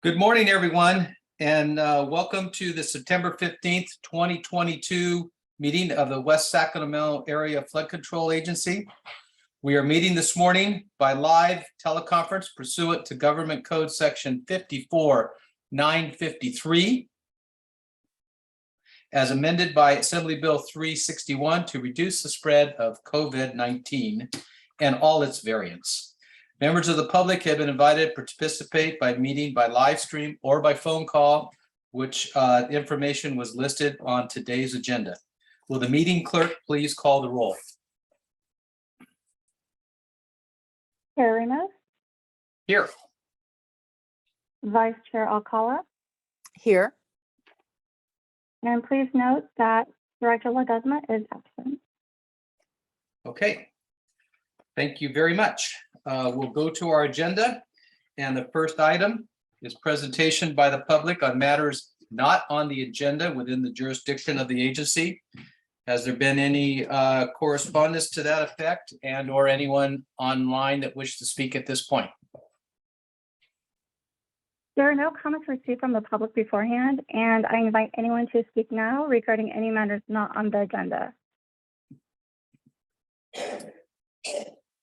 Good morning, everyone, and welcome to the September 15th, 2022 meeting of the West Sacramento Area Flood Control Agency. We are meeting this morning by live teleconference pursuant to Government Code Section 54-953 as amended by Assembly Bill 361 to reduce the spread of COVID-19 and all its variants. Members of the public have been invited to participate by meeting by live stream or by phone call, which information was listed on today's agenda. Will the meeting clerk please call the roll? Chair Ramos, Here. Vice Chair Alcala, Here. and please note that Director Ledesma is absent. Okay. Thank you very much. We'll go to our agenda, and the first item is presentation by the public on matters not on the agenda within the jurisdiction of the agency. Has there been any correspondence to that effect and or anyone online that wishes to speak at this point? There are no comments received from the public beforehand, and I invite anyone to speak now regarding any matters not on the agenda.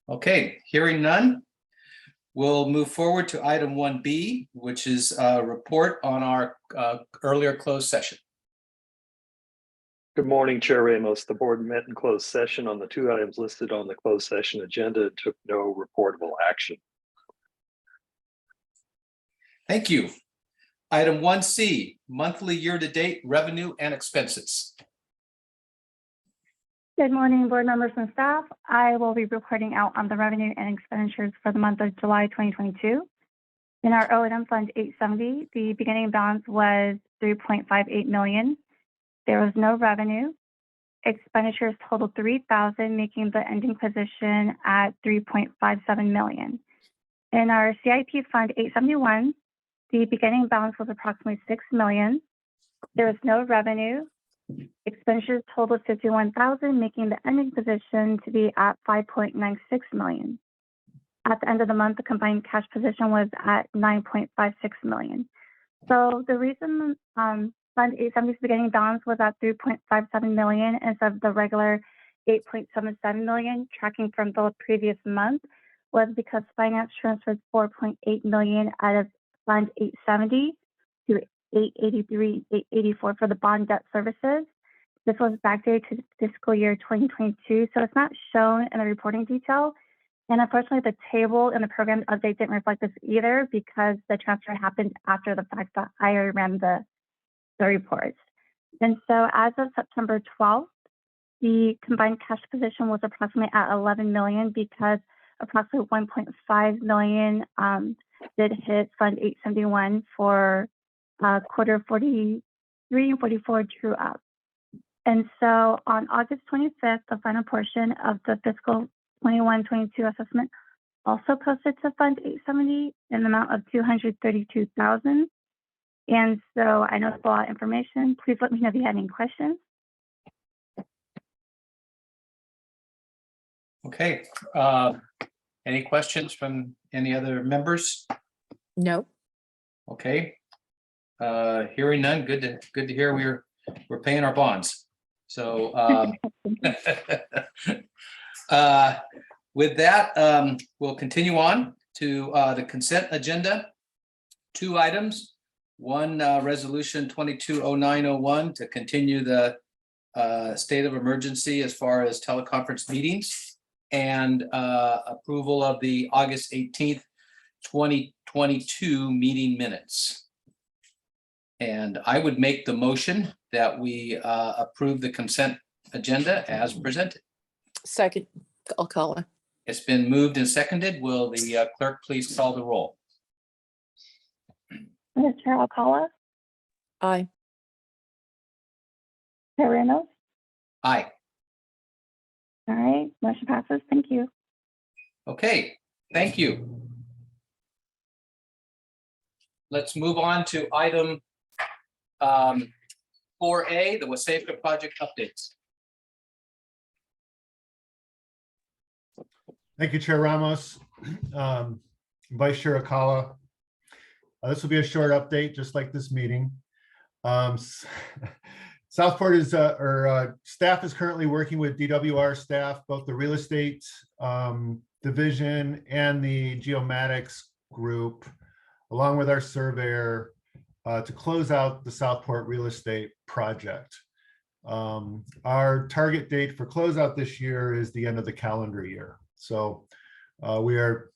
Okay, hearing none, we'll move forward to item 1B, which is a report on our earlier closed session. Good morning, Chair Ramos. The board met in closed session on the two items listed on the closed session agenda and took no reportable action. Thank you. Item 1C, monthly year-to-date revenue and expenses. Good morning, board members and staff. I will be reporting out on the revenue and expenditures for the month of July 2022. In our O&M Fund 870, the beginning balance was $3.58 million. There was no revenue. Expenditures totaled $3,000, making the ending position at $3.57 million. In our CIP Fund 871, the beginning balance was approximately $6 million. There was no revenue. Expenditures totaled $51,000, making the ending position to be at $5.96 million. At the end of the month, the combined cash position was at $9.56 million. So the reason Fund 870's beginning balance was at $3.57 million instead of the regular $8.77 million, tracking from the previous month, was because finance transferred $4.8 million out of Fund 870 to 884 for the bond debt services. This was backdated to fiscal year 2022, so it's not shown in the reporting detail. And unfortunately, the table in the program update didn't reflect this either because the transfer happened after the fact that I already ran the reports. And so as of September 12th, the combined cash position was approximately at $11 million because approximately $1.5 million did hit Fund 871 for quarter 43 and 44 true up. And so on August 25th, the final portion of the fiscal 21-22 assessment also posted to Fund 870 in the amount of $232,000. And so I know it's a lot of information. Please let me know if you had any questions. Okay, any questions from any other members? No. Okay. Hearing none, good to hear we're paying our bonds. So with that, we'll continue on to the consent agenda. Two items. One, resolution 220901 to continue the state of emergency as far as teleconference meetings, and approval of the August 18th, 2022 meeting minutes. And I would make the motion that we approve the consent agenda as presented. Second, Alcala. It's been moved and seconded. Will the clerk please call the roll? Chair Alcala, Aye. Chair Ramos. Aye. All right, motion passes. Thank you. Okay, thank you. Let's move on to item 4A, the WSAFCA project updates. Thank you, Chair Ramos. Vice Chair Alcala. This will be a short update, just like this meeting. Southport is, staff is currently working with DWR staff, both the real estate division and the geomatics group, along with our surveyor, to close out the Southport real estate project. Our target date for closeout this year is the end of the calendar year. So we are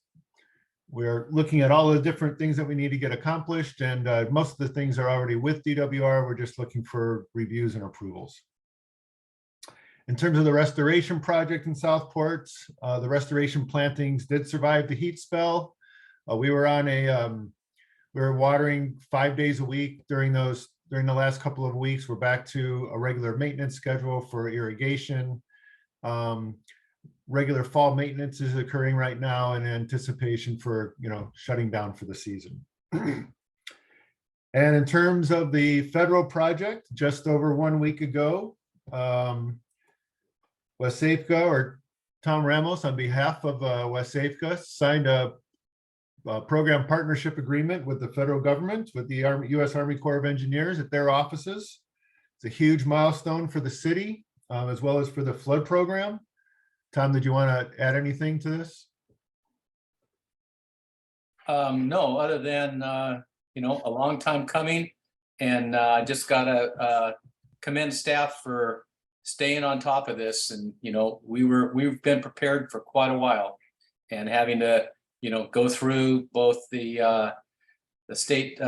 looking at all the different things that we need to get accomplished, and most of the things are already with DWR. We're just looking for reviews and approvals. In terms of the restoration project in Southport, the restoration plantings did survive the heat spell. We were on we were watering 5 days a week during the last couple of weeks. We're back to a regular maintenance schedule for irrigation. Regular fall maintenance is occurring right now in anticipation for, shutting down for the season. And in terms of the federal project, just over 1 week ago, WSAFCA, or Tom Ramos on behalf of WSAFCA, signed a program partnership agreement with the federal government, with the U.S. Army Corps of Engineers at their offices. It's a huge milestone for the city, as well as for the flood program. Tom, did you want to add anything to this? No, other than, a long time coming. And I just gotta commend staff for staying on top of this. And, we've been prepared for quite a while, and having to, go through both the state,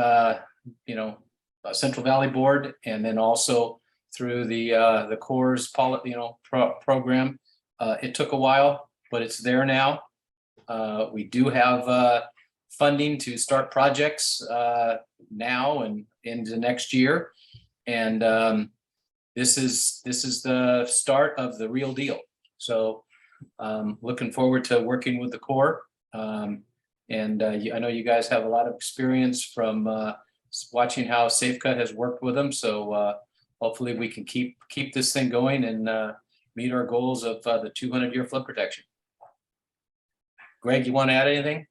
Central Valley Board, and then also through the Corps' program. It took a while, but it's there now. We do have funding to start projects now and into next year. And this is the start of the real deal. So looking forward to working with the Corps. I know you guys have a lot of experience from watching how SAFCA has worked with them. So hopefully we can keep this thing going and meet our goals of the 200-year flood protection. Greg, you want to add anything?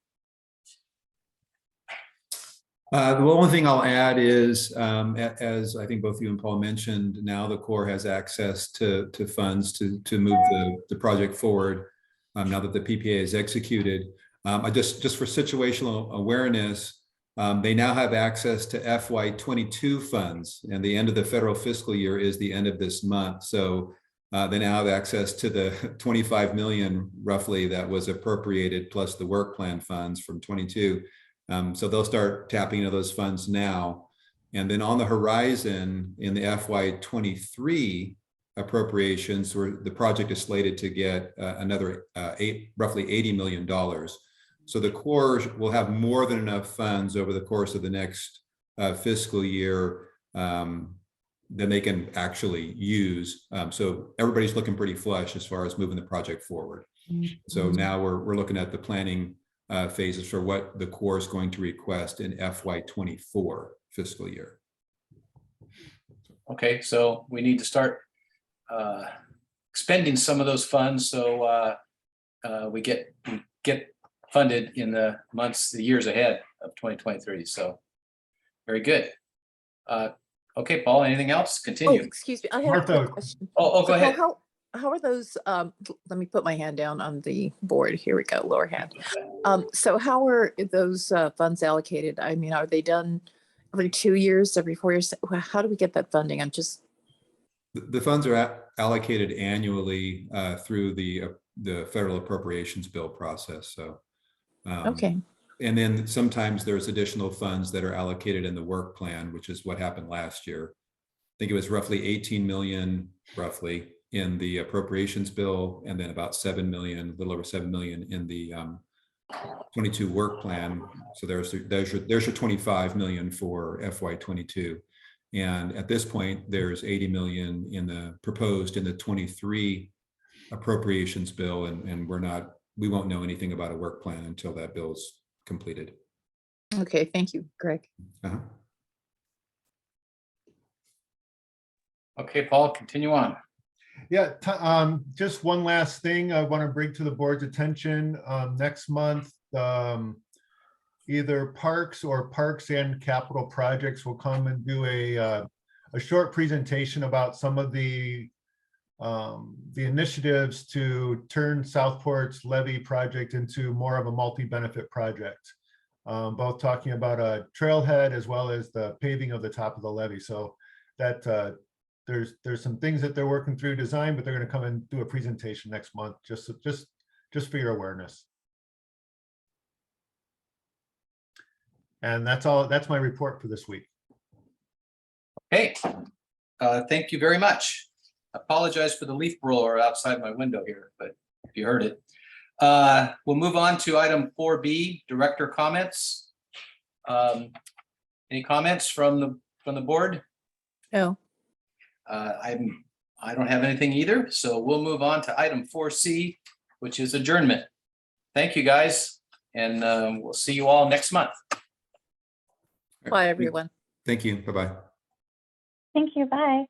The only thing I'll add is, as I think both you and Paul mentioned, now the Corps has access to funds to move the project forward. Now that the PPA is executed, just for situational awareness, they now have access to FY22 funds, and the end of the federal fiscal year is the end of this month. So they now have access to the 25 million roughly that was appropriated, plus the work plan funds from 22. So they'll start tapping into those funds now. And then on the horizon in the FY23 appropriations, where the project is slated to get another roughly $80 million. So the Corps will have more than enough funds over the course of the next fiscal year than they can actually use. So everybody's looking pretty flush as far as moving the project forward. So now we're looking at the planning phases for what the Corps is going to request in FY24 fiscal year. Okay, so we need to start expending some of those funds so we get funded in the years ahead of 2023. So very good. Okay, Paul, anything else? Continue. Oh, excuse me. I have a Martha. quick question. Oh, go ahead. Paul, how are those, let me put my hand down on the board. Here we go, lower hand. So how are those funds allocated? I mean, are they done every 2 years, every 4 years? How do we get that funding? I'm just. The funds are allocated annually through the federal appropriations bill process. So, Okay. And then sometimes there's additional funds that are allocated in the work plan, which is what happened last year. I think it was roughly 18 million, roughly, in the appropriations bill, and then about 7 million, a little over 7 million in the 22 work plan. So there's your 25 million for FY22. And at this point, there's 80 million in the proposed in the 23 appropriations bill, and we won't know anything about a work plan until that bill's completed. Okay, thank you, Greg. Okay, Paul, continue on. Yeah, just one last thing I want to bring to the board's attention. Next month, either Parks or Parks and Capital Projects will come and do a short presentation about some of the initiatives to turn Southport's levee project into more of a multi-benefit project. Both talking about a trailhead as well as the paving of the top of the levee. So that there's some things that they're working through design, but they're going to come and do a presentation next month, just for your awareness. And that's all. That's my report for this week. Okay, thank you very much. Apologize for the leaf blower outside my window here, but if you heard it. We'll move on to item 4B, director comments. Any comments from the board? No. I don't have anything either, so we'll move on to item 4C, which is adjournment. Thank you, guys, and we'll see you all next month. Bye, everyone. Thank you. Bye-bye. Thank you. Bye.